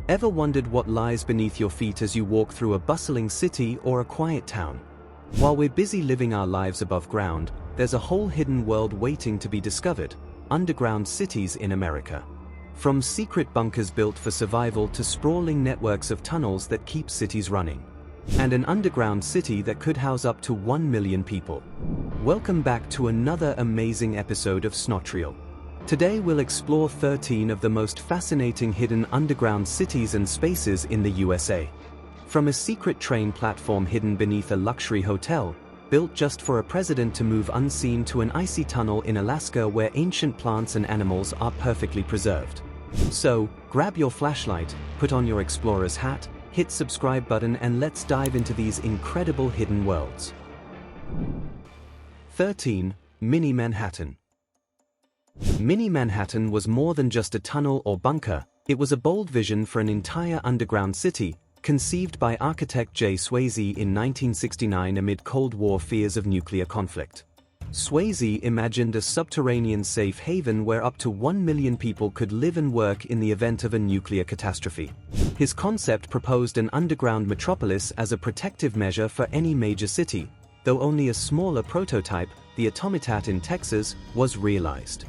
Ever wondered what lies beneath your feet as you walk through a bustling city or a quiet town? While we're busy living our lives above ground, there's a whole hidden world waiting to be discovered: underground cities in America. From secret bunkers built for survival to sprawling networks of tunnels that keep cities running. And an underground city that could house up to 1 million people. Welcome back to another amazing episode of Snotrial. Today we'll explore 13 of the most fascinating hidden underground cities and spaces in the USA. From a secret train platform hidden beneath a luxury hotel, built just for a president to move unseen, to an icy tunnel in Alaska where ancient plants and animals are perfectly preserved. So, grab your flashlight, put on your explorer's hat, hit subscribe button, and let's dive into these incredible hidden worlds. 13. Mini Manhattan. Mini Manhattan was more than just a tunnel or bunker. It was a bold vision for an entire underground city, conceived by architect J. Swayze in 1969 amid Cold War fears of nuclear conflict. Swayze imagined a subterranean safe haven where up to 1 million people could live and work in the event of a nuclear catastrophe. His concept proposed an underground metropolis as a protective measure for any major city, though only a smaller prototype, the Atomitat in Texas, was realized.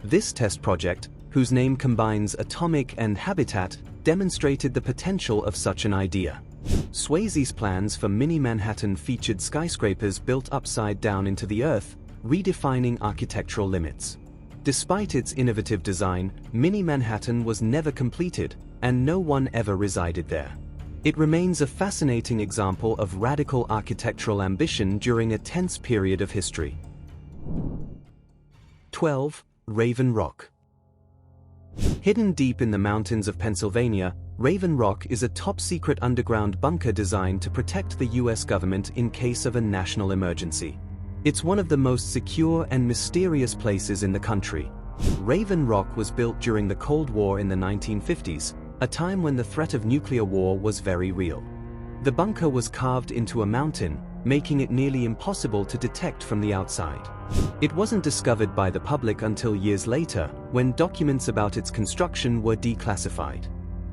This test project, whose name combines atomic and habitat, demonstrated the potential of such an idea. Swayze's plans for Mini Manhattan featured skyscrapers built upside down into the earth, redefining architectural limits. Despite its innovative design, Mini Manhattan was never completed, and no one ever resided there. It remains a fascinating example of radical architectural ambition during a tense period of history. 12. Raven Rock. Hidden deep in the mountains of Pennsylvania, Raven Rock is a top-secret underground bunker designed to protect the US government in case of a national emergency. It's one of the most secure and mysterious places in the country. Raven Rock was built during the Cold War in the 1950s, a time when the threat of nuclear war was very real. The bunker was carved into a mountain, making it nearly impossible to detect from the outside. It wasn't discovered by the public until years later, when documents about its construction were declassified.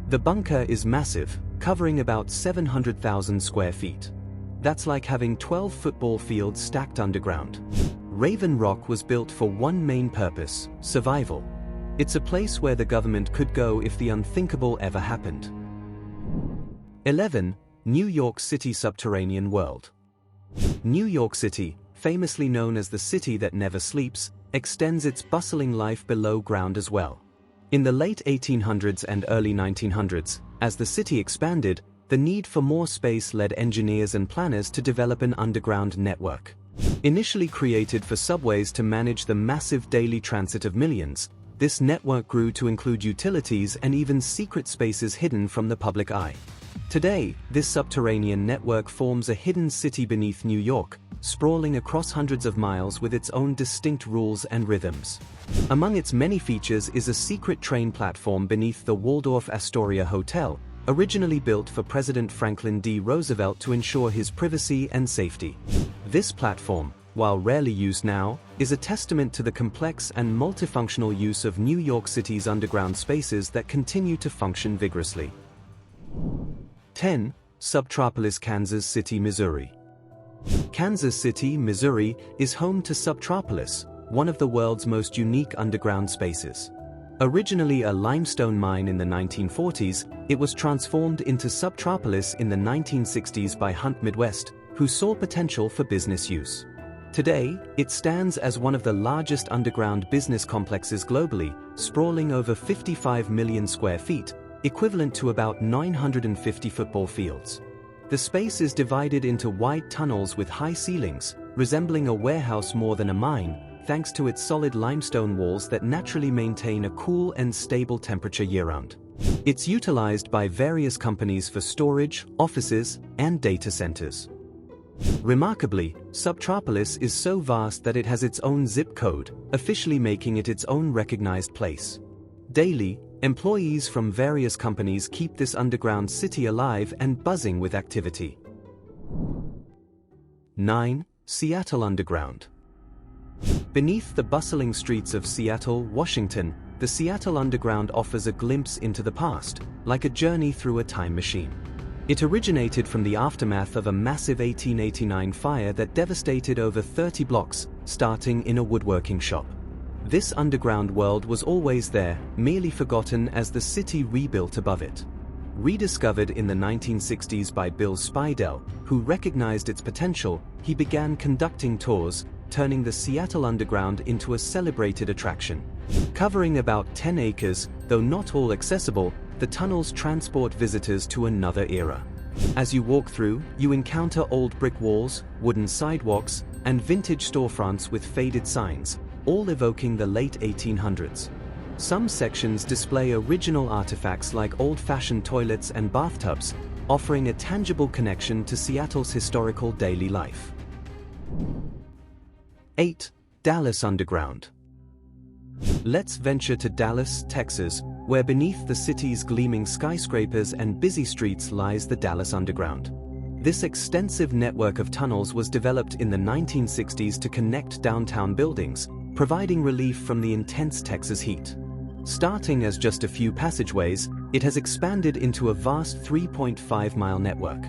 The bunker is massive, covering about 700,000 square feet. That's like having 12 football fields stacked underground. Raven Rock was built for one main purpose: survival. It's a place where the government could go if the unthinkable ever happened. 11. New York City Subterranean World. New York City, famously known as the city that never sleeps, extends its bustling life below ground as well. In the late 1800s and early 1900s, as the city expanded, the need for more space led engineers and planners to develop an underground network. Initially created for subways to manage the massive daily transit of millions, this network grew to include utilities and even secret spaces hidden from the public eye. Today, this subterranean network forms a hidden city beneath New York, sprawling across hundreds of miles with its own distinct rules and rhythms. Among its many features is a secret train platform beneath the Waldorf Astoria Hotel, originally built for President Franklin D. Roosevelt to ensure his privacy and safety. This platform, while rarely used now, is a testament to the complex and multifunctional use of New York City's underground spaces that continue to function vigorously. 10. Subtropolis, Kansas City, Missouri. Kansas City, Missouri, is home to Subtropolis, one of the world's most unique underground spaces. Originally a limestone mine in the 1940s, it was transformed into Subtropolis in the 1960s by Hunt Midwest, who saw potential for business use. Today, it stands as one of the largest underground business complexes globally, sprawling over 55 million square feet, equivalent to about 950 football fields. The space is divided into wide tunnels with high ceilings, resembling a warehouse more than a mine, thanks to its solid limestone walls that naturally maintain a cool and stable temperature year-round. It's utilized by various companies for storage, offices, and data centers. Remarkably, Subtropolis is so vast that it has its own zip code, officially making it its own recognized place. Daily, employees from various companies keep this underground city alive and buzzing with activity. 9. Seattle Underground. Beneath the bustling streets of Seattle, Washington, the Seattle Underground offers a glimpse into the past, like a journey through a time machine. It originated from the aftermath of a massive 1889 fire that devastated over 30 blocks, starting in a woodworking shop. This underground world was always there, merely forgotten as the city rebuilt above it. Rediscovered in the 1960s by Bill Spidell, who recognized its potential, he began conducting tours, turning the Seattle Underground into a celebrated attraction. Covering about 10 acres, though not all accessible, the tunnels transport visitors to another era. As you walk through, you encounter old brick walls, wooden sidewalks, and vintage storefronts with faded signs, all evoking the late 1800s. Some sections display original artifacts like old-fashioned toilets and bathtubs, offering a tangible connection to Seattle's historical daily life. 8. Dallas Underground. Let's venture to Dallas, Texas, where beneath the city's gleaming skyscrapers and busy streets lies the Dallas Underground. This extensive network of tunnels was developed in the 1960s to connect downtown buildings, providing relief from the intense Texas heat. Starting as just a few passageways, it has expanded into a vast 3.5-mile network.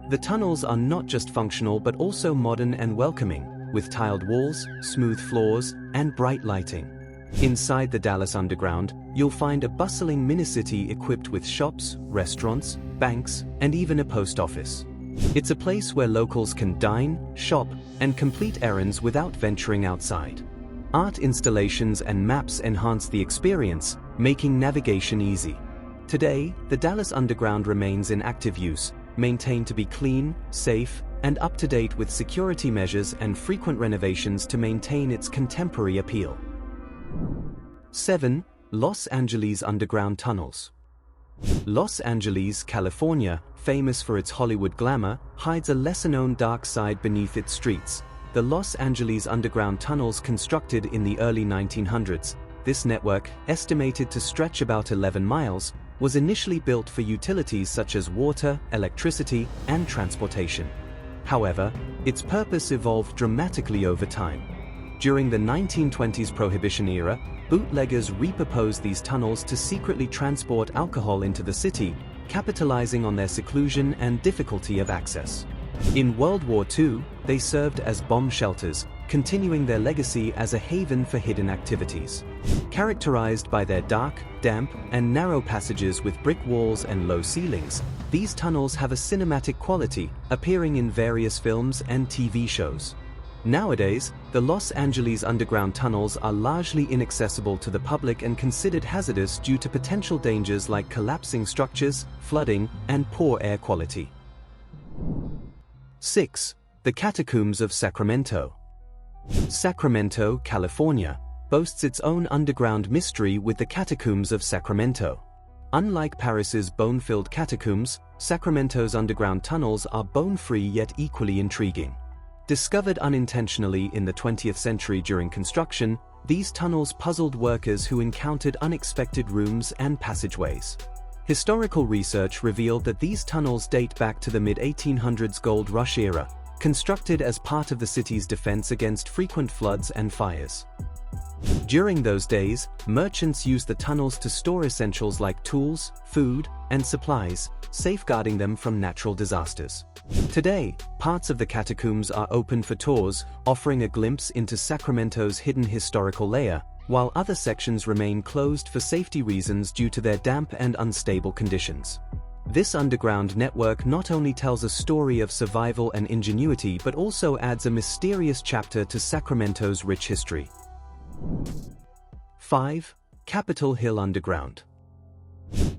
The tunnels are not just functional but also modern and welcoming, with tiled walls, smooth floors, and bright lighting. Inside the Dallas Underground, you'll find a bustling mini-city equipped with shops, restaurants, banks, and even a post office. It's a place where locals can dine, shop, and complete errands without venturing outside. Art installations and maps enhance the experience, making navigation easy. Today, the Dallas Underground remains in active use, maintained to be clean, safe, and up-to-date with security measures and frequent renovations to maintain its contemporary appeal. 7. Los Angeles Underground Tunnels. Los Angeles, California, famous for its Hollywood glamour, hides a lesser-known dark side beneath its streets. The Los Angeles Underground tunnels constructed in the early 1900s, this network, estimated to stretch about 11 miles, was initially built for utilities such as water, electricity, and transportation. However, its purpose evolved dramatically over time. During the 1920s Prohibition era, bootleggers repurposed these tunnels to secretly transport alcohol into the city, capitalizing on their seclusion and difficulty of access. In World War II, they served as bomb shelters, continuing their legacy as a haven for hidden activities. Characterized by their dark, damp, and narrow passages with brick walls and low ceilings, these tunnels have a cinematic quality, appearing in various films and TV shows. Nowadays, the Los Angeles Underground tunnels are largely inaccessible to the public and considered hazardous due to potential dangers like collapsing structures, flooding, and poor air quality. 6. The Catacombs of Sacramento. Sacramento, California, boasts its own underground mystery with the Catacombs of Sacramento. Unlike Paris's bone-filled catacombs, Sacramento's underground tunnels are bone-free yet equally intriguing. Discovered unintentionally in the 20th century during construction, these tunnels puzzled workers who encountered unexpected rooms and passageways. Historical research revealed that these tunnels date back to the mid-1800s gold rush era, constructed as part of the city's defense against frequent floods and fires. During those days, merchants used the tunnels to store essentials like tools, food, and supplies, safeguarding them from natural disasters. Today, parts of the catacombs are open for tours, offering a glimpse into Sacramento's hidden historical layer, while other sections remain closed for safety reasons due to their damp and unstable conditions. This underground network not only tells a story of survival and ingenuity but also adds a mysterious chapter to Sacramento's rich history. 5. Capitol Hill Underground.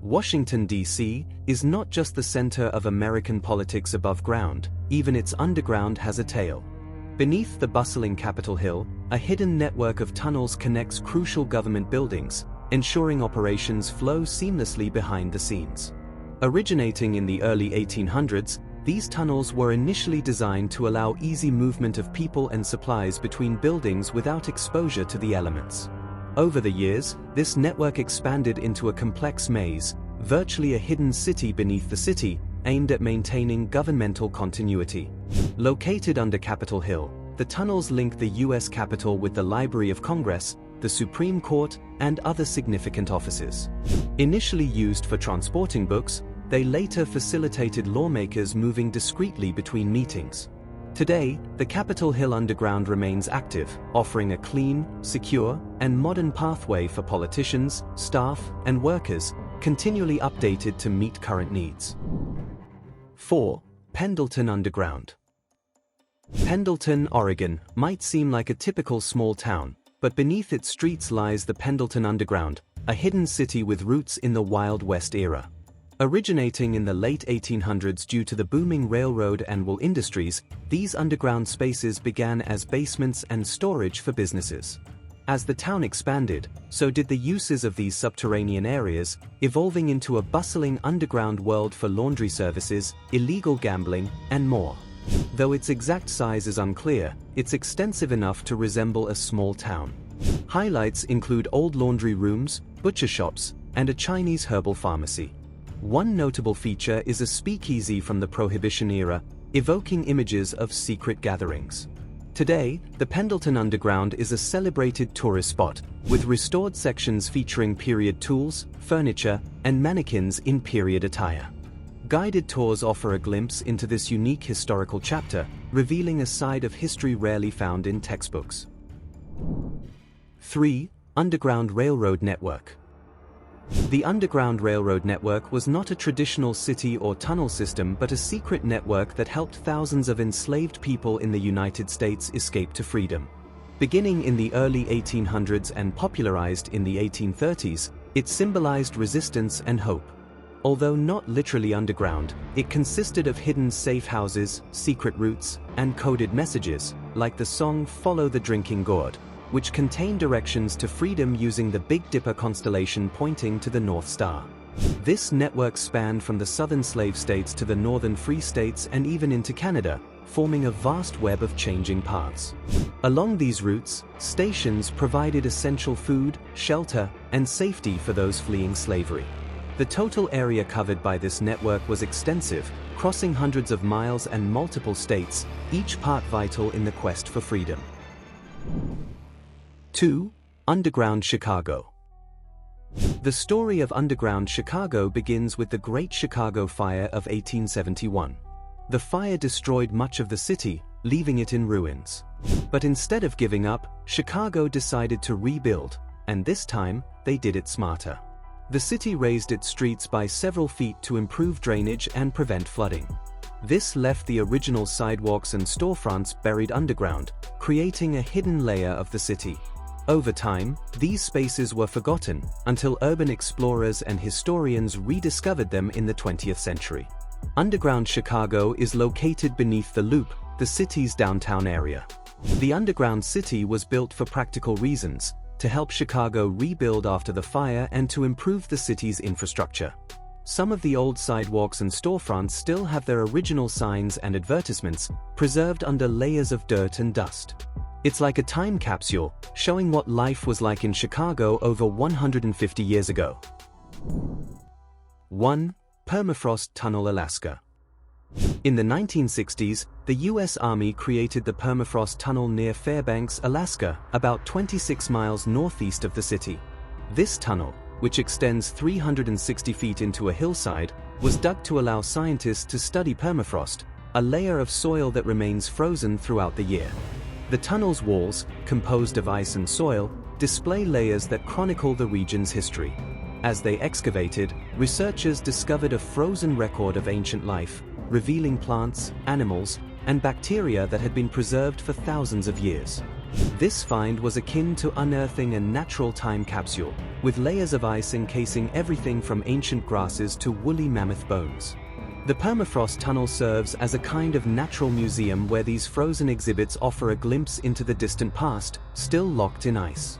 Washington, D.C. is not just the center of American politics above ground, even its underground has a tale. Beneath the bustling Capitol Hill, a hidden network of tunnels connects crucial government buildings, ensuring operations flow seamlessly behind the scenes. Originating in the early 1800s, these tunnels were initially designed to allow easy movement of people and supplies between buildings without exposure to the elements. Over the years, this network expanded into a complex maze, virtually a hidden city beneath the city, aimed at maintaining governmental continuity. Located under Capitol Hill, the tunnels link the U.S. Capitol with the Library of Congress, the Supreme Court, and other significant offices. Initially used for transporting books, they later facilitated lawmakers moving discreetly between meetings. Today, the Capitol Hill Underground remains active, offering a clean, secure, and modern pathway for politicians, staff, and workers, continually updated to meet current needs. 4. Pendleton Underground. Pendleton, Oregon, might seem like a typical small town, but beneath its streets lies the Pendleton Underground, a hidden city with roots in the Wild West era. Originating in the late 1800s due to the booming railroad and wool industries, these underground spaces began as basements and storage for businesses. As the town expanded, so did the uses of these subterranean areas, evolving into a bustling underground world for laundry services, illegal gambling, and more. Though its exact size is unclear, it's extensive enough to resemble a small town. Highlights include old laundry rooms, butcher shops, and a Chinese herbal pharmacy. One notable feature is a speakeasy from the Prohibition era, evoking images of secret gatherings. Today, the Pendleton Underground is a celebrated tourist spot, with restored sections featuring period tools, furniture, and mannequins in period attire. Guided tours offer a glimpse into this unique historical chapter, revealing a side of history rarely found in textbooks. 3. Underground Railroad Network. The Underground Railroad Network was not a traditional city or tunnel system but a secret network that helped thousands of enslaved people in the United States escape to freedom. Beginning in the early 1800s and popularized in the 1830s, it symbolized resistance and hope. Although not literally underground, it consisted of hidden safe houses, secret routes, and coded messages, like the song "Follow the Drinking Gourd," which contained directions to freedom using the Big Dipper constellation pointing to the North Star. This network spanned from the southern slave states to the northern free states and even into Canada, forming a vast web of changing paths. Along these routes, stations provided essential food, shelter, and safety for those fleeing slavery. The total area covered by this network was extensive, crossing hundreds of miles and multiple states, each part vital in the quest for freedom. 2. Underground Chicago. The story of underground Chicago begins with the Great Chicago Fire of 1871. The fire destroyed much of the city, leaving it in ruins. But instead of giving up, Chicago decided to rebuild, and this time, they did it smarter. The city raised its streets by several feet to improve drainage and prevent flooding. This left the original sidewalks and storefronts buried underground, creating a hidden layer of the city. Over time, these spaces were forgotten, until urban explorers and historians rediscovered them in the 20th century. Underground Chicago is located beneath the Loop, the city's downtown area. The underground city was built for practical reasons, to help Chicago rebuild after the fire and to improve the city's infrastructure. Some of the old sidewalks and storefronts still have their original signs and advertisements, preserved under layers of dirt and dust. It's like a time capsule, showing what life was like in Chicago over 150 years ago. 1. Permafrost Tunnel, Alaska. In the 1960s, the U.S. Army created the Permafrost Tunnel near Fairbanks, Alaska, about 26 miles northeast of the city. This tunnel, which extends 360 feet into a hillside, was dug to allow scientists to study permafrost, a layer of soil that remains frozen throughout the year. The tunnel's walls, composed of ice and soil, display layers that chronicle the region's history. As they excavated, researchers discovered a frozen record of ancient life, revealing plants, animals, and bacteria that had been preserved for thousands of years. This find was akin to unearthing a natural time capsule, with layers of ice encasing everything from ancient grasses to woolly mammoth bones. The Permafrost Tunnel serves as a kind of natural museum where these frozen exhibits offer a glimpse into the distant past, still locked in ice.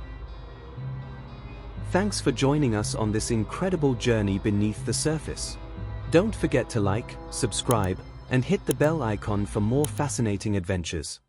Thanks for joining us on this incredible journey beneath the surface. Don't forget to like, subscribe, and hit the bell icon for more fascinating adventures.